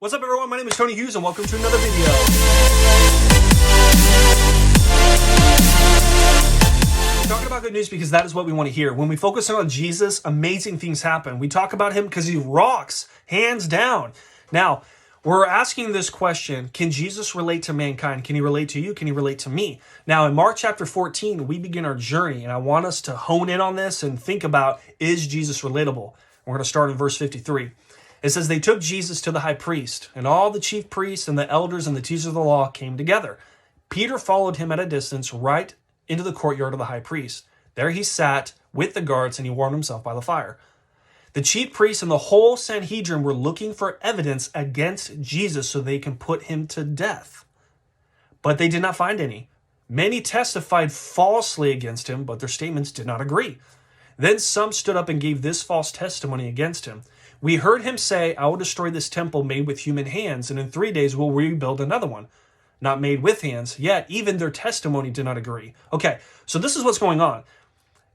What's up, everyone? My name is Tony Hughes, and welcome to another video. We're talking about good news because that is what we want to hear. When we focus on Jesus, amazing things happen. We talk about him because he rocks, hands down. Now, we're asking this question, can Jesus relate to mankind? Can he relate to you? Can he relate to me? Now, in Mark chapter 14, we begin our journey, and I want us to hone in on this and think about, is Jesus relatable? We're going to start in verse 53. It says, they took Jesus to the high priest, and all the chief priests and the elders and the teachers of the law came together. Peter followed him at a distance right into the courtyard of the high priest. There he sat with the guards, and he warmed himself by the fire. The chief priests and the whole Sanhedrin were looking for evidence against Jesus so they can put him to death. But they did not find any. Many testified falsely against him, but their statements did not agree. Then some stood up and gave this false testimony against him. We heard him say, I will destroy this temple made with human hands, and in 3 days we'll rebuild another one, not made with hands. Yet even their testimony did not agree. Okay, so this is what's going on.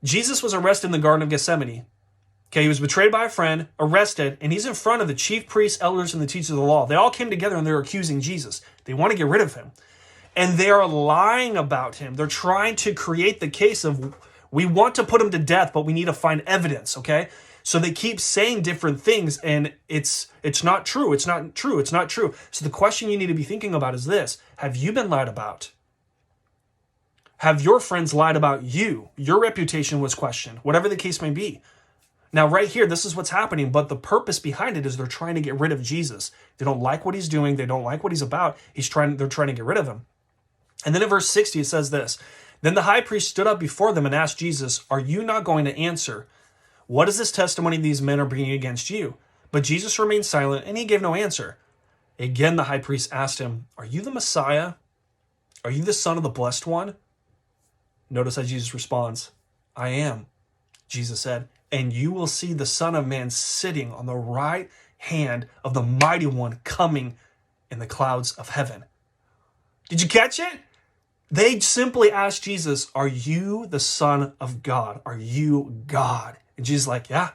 Jesus was arrested in the Garden of Gethsemane. Okay, he was betrayed by a friend, arrested, and he's in front of the chief priests, elders, and the teachers of the law. They all came together and they're accusing Jesus. They want to get rid of him. And they are lying about him. They're trying to create the case of, we want to put him to death, but we need to find evidence, okay? So they keep saying different things, and it's not true. It's not true. It's not true. So the question you need to be thinking about is this. Have you been lied about? Have your friends lied about you? Your reputation was questioned, whatever the case may be. Now, right here, this is what's happening, but the purpose behind it is they're trying to get rid of Jesus. They don't like what he's doing. They don't like what he's about. They're trying to get rid of him. And then in verse 60, it says this. Then the high priest stood up before them and asked Jesus, are you not going to answer? What is this testimony these men are bringing against you? But Jesus remained silent, and he gave no answer. Again, the high priest asked him, are you the Messiah? Are you the Son of the Blessed One? Notice how Jesus responds, I am, Jesus said, and you will see the Son of Man sitting on the right hand of the Mighty One coming in the clouds of heaven. Did you catch it? They simply asked Jesus, are you the Son of God? Are you God? And Jesus is like, yeah,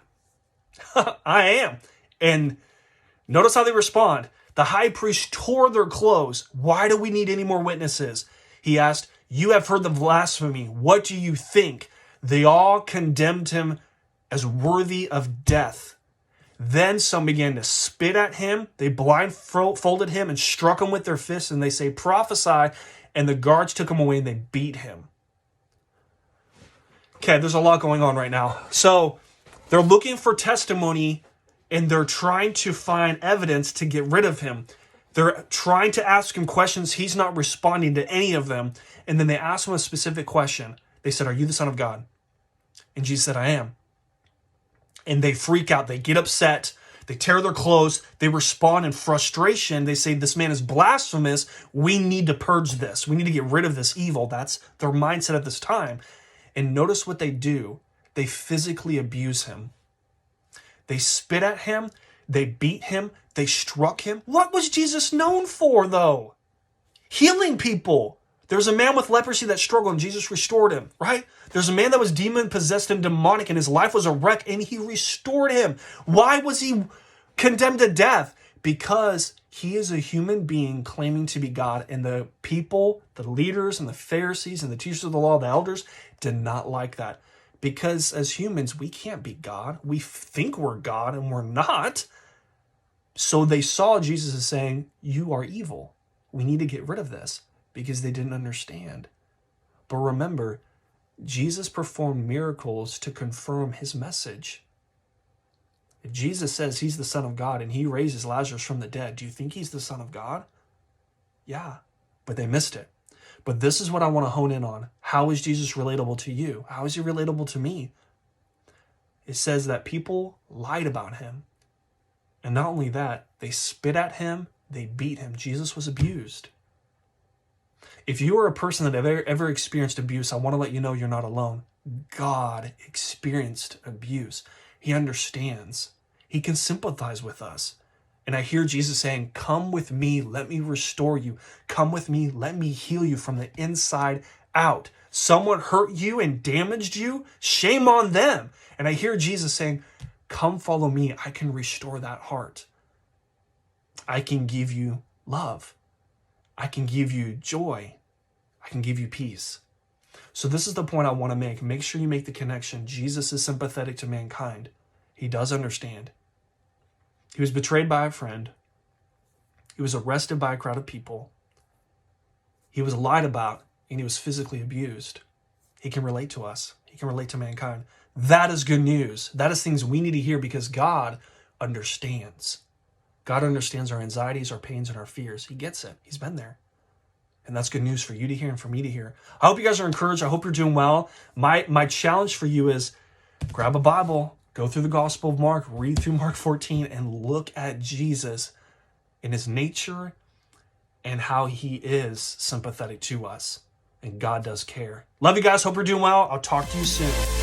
I am. And notice how they respond. The high priest tore their clothes. Why do we need any more witnesses? He asked, you have heard the blasphemy. What do you think? They all condemned him as worthy of death. Then some began to spit at him. They blindfolded him and struck him with their fists. And they say, prophesy. And the guards took him away and they beat him. Okay, there's a lot going on right now. So they're looking for testimony and they're trying to find evidence to get rid of him. They're trying to ask him questions. He's not responding to any of them. And then they ask him a specific question. They said, are you the Son of God? And Jesus said, I am. And they freak out. They get upset. They tear their clothes. They respond in frustration. They say, this man is blasphemous. We need to purge this. We need to get rid of this evil. That's their mindset at this time. And notice what they do. They physically abuse him. They spit at him. They beat him. They struck him. What was Jesus known for, though? Healing people. There's a man with leprosy that struggled and Jesus restored him, right? There's a man that was demon-possessed and demonic and his life was a wreck and he restored him. Why was he condemned to death? Because he is a human being claiming to be God, and the people, the leaders and the Pharisees and the teachers of the law, the elders, did not like that. Because as humans, we can't be God. We think we're God and we're not. So they saw Jesus as saying, you are evil. We need to get rid of this, because they didn't understand. But remember, Jesus performed miracles to confirm his message. If Jesus says he's the Son of God and he raises Lazarus from the dead, do you think he's the Son of God? Yeah, but they missed it. But this is what I want to hone in on. How is Jesus relatable to you? How is he relatable to me? It says that people lied about him. And not only that, they spit at him, they beat him. Jesus was abused. If you are a person that ever experienced abuse, I want to let you know you're not alone. God experienced abuse. He understands. He can sympathize with us. And I hear Jesus saying, come with me, let me restore you. Come with me, let me heal you from the inside out. Someone hurt you and damaged you, shame on them. And I hear Jesus saying, come follow me, I can restore that heart. I can give you love. I can give you joy. I can give you peace. So this is the point I want to make. Make sure you make the connection. Jesus is sympathetic to mankind. He does understand. He was betrayed by a friend. He was arrested by a crowd of people. He was lied about, and he was physically abused. He can relate to us. He can relate to mankind. That is good news. That is things we need to hear because God understands. God understands our anxieties, our pains, and our fears. He gets it. He's been there. And that's good news for you to hear and for me to hear. I hope you guys are encouraged. I hope you're doing well. My challenge for you is grab a Bible, go through the Gospel of Mark, read through Mark 14, and look at Jesus in his nature and how he is sympathetic to us. And God does care. Love you guys. Hope you're doing well. I'll talk to you soon.